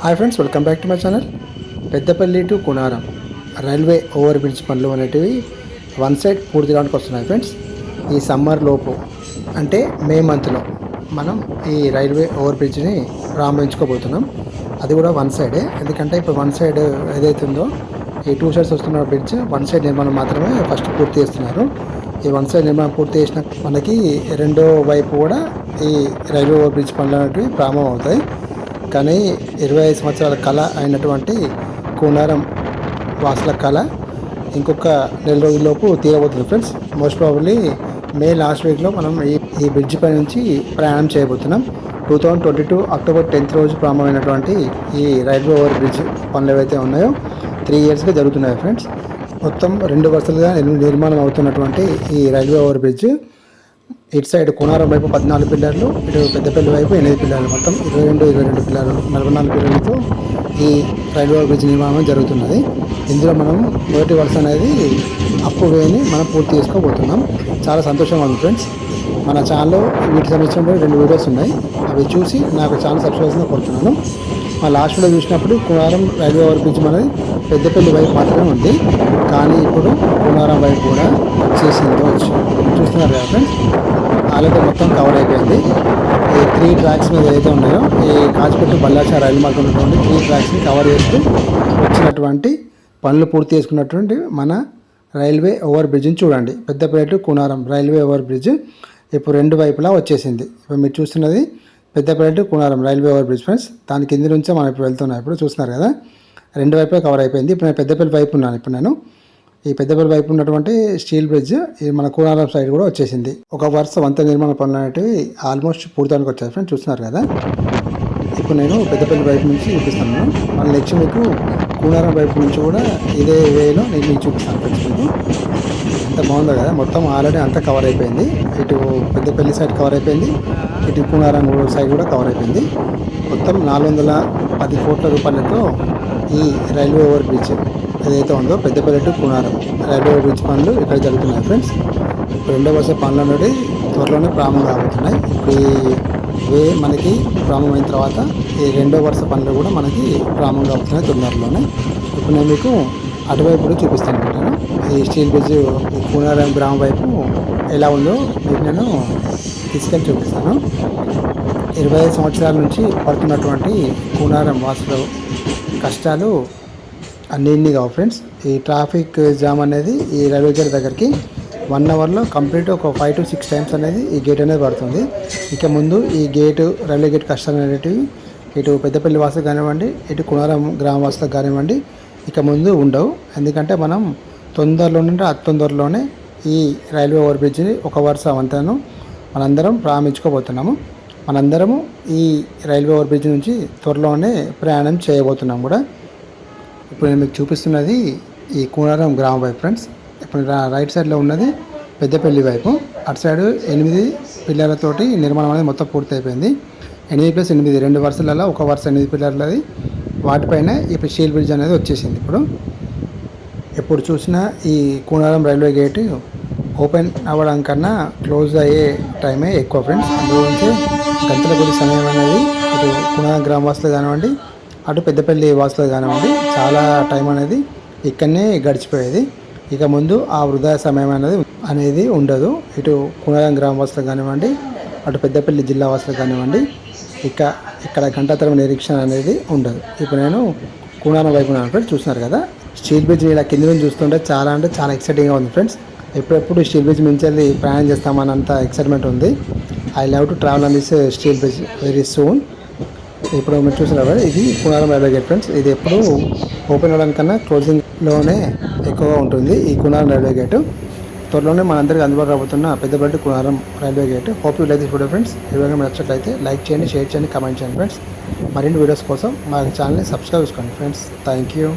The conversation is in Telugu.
Hi friends, welcome back to my channel. Peddapalli to Kunaram railway over bridge పనులు అనేటివి వన్ సైడ్ పూర్తి కావడానికి వస్తున్నాయి ఫ్రెండ్స్. ఈ సమ్మర్ లోపు అంటే మే మంత్లో మనం ఈ రైల్వే ఓవర్ బ్రిడ్జ్ని ప్రారంభించుకోబోతున్నాం. అది కూడా వన్ సైడే, ఎందుకంటే ఇప్పుడు వన్ సైడ్ ఏదైతే ఉందో ఈ టూ సైడ్స్ వస్తున్న బ్రిడ్జ్ వన్ సైడ్ నిర్మాణం మాత్రమే ఫస్ట్ పూర్తి చేస్తున్నారు. ఈ వన్ సైడ్ నిర్మాణం పూర్తి చేసిన మనకి రెండో వైపు కూడా ఈ రైల్వే ఓవర్ బ్రిడ్జ్ పనులు అనేవి ప్రారంభం అవుతాయి. కానీ 25 సంవత్సరాల కళ అయినటువంటి కూనారం వాసుల కళ ఇంకొక నెల రోజుల్లోపు తీరబోతుంది ఫ్రెండ్స్. మోస్ట్ ప్రాబబ్లీ మే లాస్ట్ వీక్లో మనం ఈ బ్రిడ్జ్ పై నుంచి ప్రయాణం చేయబోతున్నాం. 2022 అక్టోబర్ 10th రోజు ప్రారంభమైనటువంటి ఈ రైల్వే ఓవర్ బ్రిడ్జ్ పనులు ఏవైతే ఉన్నాయో 3 ఇయర్స్గా జరుగుతున్నాయి ఫ్రెండ్స్. మొత్తం 2 వరుసలుగా నిర్మాణం అవుతున్నటువంటి ఈ రైల్వే ఓవర్ బ్రిడ్జ్ ఇటు సైడ్ కోనారం వైపు 14 పిల్లర్లు, ఇటు పెద్దపల్లి వైపు 8 పిల్లర్లు, మొత్తం 22 పిల్లర్లు, 44 పిల్లర్లతో ఈ రైల్వే బ్రిడ్జ్ నిర్మాణం జరుగుతున్నది. ఇందులో మనం మొదటి వరుస అనేది అప్పు వేని మనం పూర్తి చేసుకోబోతున్నాం. చాలా సంతోషంగా ఉంది ఫ్రెండ్స్. మన ఛానల్లో వీటికి సంబంధించిన 2 వీడియోస్ ఉన్నాయి, అవి చూసి నాకు ఛానల్ సబ్స్క్రైబ్ కోరుతున్నాను. మా లాస్ట్ వీడియో చూసినప్పుడు కోనారం రైల్వే ఓవర్ బ్రిడ్జ్ మనది పెద్దపల్లి వైపు మాత్రమే ఉంది, కానీ ఇప్పుడు కోనారం వైపు కూడా వచ్చేసిందో చూస్తున్నారు కదా ఫ్రెండ్స్. ఆల్రెడీ మొత్తం కవర్ అయిపోయింది. ఈ 3 ట్రాక్స్ మీద ఏదైతే ఉన్నాయో ఈ కాచిపెట్టు బల్లాచ రైలు మార్గం ఉన్నటువంటి 3 ట్రాక్స్ని కవర్ చేస్తూ వచ్చినటువంటి పనులు పూర్తి చేసుకున్నటువంటి మన రైల్వే ఓవర్ బ్రిడ్జ్ని చూడండి. Peddapalli Koonaram railway over bridge ఇప్పుడు 2 వైపులా వచ్చేసింది. ఇప్పుడు మీరు చూస్తున్నది Peddapalli Koonaram railway over bridge friends. దాని కింది నుంచే మనం ఇప్పుడు వెళ్తున్నాం. ఇప్పుడు చూస్తున్నారు కదా, 2 వైపులా కవర్ అయిపోయింది. ఇప్పుడు నేను పెద్దపల్లి వైపు ఉన్నాను. ఇప్పుడు నేను ఈ పెద్దపల్లి వైపు ఉన్నటువంటి స్టీల్ బ్రిడ్జ్ ఈ మన కూనారం సైడ్ కూడా వచ్చేసింది. ఒక వరుస వంతెన నిర్మాణ పనులు అనేవి ఆల్మోస్ట్ పూర్తానికి వచ్చాయి ఫ్రెండ్స్. చూస్తున్నారు కదా, ఇప్పుడు నేను పెద్దపల్లి వైపు నుంచి చూపిస్తాను. మళ్ళీ నెక్స్ట్ మీకు కూనారం వైపు నుంచి కూడా ఇదే వేలో నేను మీకు చూపిస్తాను ఫ్రెండ్స్. మీకు ఎంత బాగుందో కదా, మొత్తం ఆల్రెడీ అంతా కవర్ అయిపోయింది. ఇటు పెద్దపల్లి సైడ్ కవర్ అయిపోయింది, ఇటు కూనారం సైడ్ కూడా కవర్ అయిపోయింది. మొత్తం 410 కోట్ల రూపాయలతో ఈ రైల్వే ఓవర్ బ్రిడ్జ్ ఏదైతే ఉందో Peddapalli to Koonaram railway bridge పనులు ఇక్కడ జరుగుతున్నాయి ఫ్రెండ్స్. రెండో వరుస పనులు అనేవి త్వరలోనే ప్రారంభం కాబోతున్నాయి. ఇప్పుడు వే మనకి ప్రారంభమైన తర్వాత ఈ రెండో వరుస పనులు కూడా మనకి ప్రారంభం కాబోతున్నాయి తొందరలోనే. ఇప్పుడు నేను మీకు అటువైపు కూడా చూపిస్తాను పెట్టాను. ఈ స్టీల్ బ్రిడ్జ్ కూనారం గ్రామం వైపు ఎలా ఉందో మీకు నేను తీసుకెళ్ళి చూపిస్తాను. 25 సంవత్సరాల నుంచి పడుతున్నటువంటి కూనారం వాసుల కష్టాలు అన్నీ కావు ఫ్రెండ్స్. ఈ ట్రాఫిక్ జామ్ అనేది ఈ రైల్వే గేట్ దగ్గరికి 1 అవర్లో కంప్లీట్ ఒక 5 to 6 టైమ్స్ అనేది ఈ గేట్ అనేది పడుతుంది. ఇక ముందు ఈ గేటు రైల్వే గేట్ కష్టాలు అనేటివి ఇటు పెద్దపల్లి వాసులకు కానివ్వండి, ఇటు కునారం గ్రామ వాసులకు కానివ్వండి ఇక ముందు ఉండవు. ఎందుకంటే మనం అతి తొందరలోనే ఈ రైల్వే ఓవర్ బ్రిడ్జ్ని ఒక వరుస వంతెనను మనందరం ప్రారంభించుకోబోతున్నాము. మనందరము ఈ రైల్వే ఓవర్ బ్రిడ్జ్ నుంచి త్వరలోనే ప్రయాణం చేయబోతున్నాం కూడా. ఇప్పుడు నేను మీకు చూపిస్తున్నది ఈ కూనారం గ్రామం వైపు ఫ్రెండ్స్. ఇప్పుడు రైట్ సైడ్లో ఉన్నది పెద్దపల్లి వైపు. అటు సైడ్ 8 పిల్లర్లతోటి నిర్మాణం అనేది మొత్తం పూర్తి అయిపోయింది. 8+8 2 వరుసలలో ఒక వరుస 8 పిల్లర్లది, వాటిపైన ఇప్పుడు స్టీల్ బ్రిడ్జ్ అనేది వచ్చేసింది. ఎప్పుడు చూసినా ఈ కూనారం రైల్వే గేట్ ఓపెన్ అవ్వడం కన్నా క్లోజ్ అయ్యే టైమే ఎక్కువ ఫ్రెండ్స్. అందుగురించి గంటల కొద్ది సమయం అనేది ఇటు కూనారం గ్రామ వాసులు కానివ్వండి, అటు పెద్దపల్లి వాసులు కానివ్వండి చాలా టైం అనేది ఇక్కడనే గడిచిపోయేది. ఇక ముందు ఆ వృధా సమయం అనేది ఉండదు. ఇటు కూనారం గ్రామ వాసులు కానివ్వండి, అటు పెద్దపల్లి జిల్లా వాసులు కానివ్వండి, ఇక్కడ గంటతరం నిరీక్షణ అనేది ఉండదు. ఇప్పుడు నేను కూనారం వైపు ఉన్నాను ఫ్రెండ్స్. చూస్తున్నారు కదా, స్టీల్ బ్రిడ్జ్ ఇలా కింద నుంచి చూస్తుంటే చాలా అంటే చాలా ఎక్సైటింగ్గా ఉంది ఫ్రెండ్స్. ఎప్పుడెప్పుడు స్టీల్ బ్రిడ్జ్ నుంచి వెళ్ళి ప్రయాణం చేస్తామన్నంత ఎక్సైట్మెంట్ ఉంది. I love to travel on this steel bridge very soon. ఇప్పుడు మీరు చూస్తున్నారు కదా, ఇది కూనారం రైల్వే గేట్ ఫ్రెండ్స్. ఇది ఎప్పుడు ఓపెన్ అవ్వడానికన్నా క్లోజింగ్లోనే ఎక్కువగా ఉంటుంది ఈ కూనారం రైల్వే గేటు. త్వరలోనే మనందరికీ అందుబాటులో రాబోతున్న Peddapalli Koonaram railway gate. Hope you like this video friends. ఈ వీడియో మీకు నచ్చినట్లయితే లైక్ చేయండి, షేర్ చేయండి, కామెంట్ చేయండి ఫ్రెండ్స్. మరిన్ని వీడియోస్ కోసం మా ఛానల్ని సబ్స్క్రైబ్ చేసుకోండి ఫ్రెండ్స్. Thank you.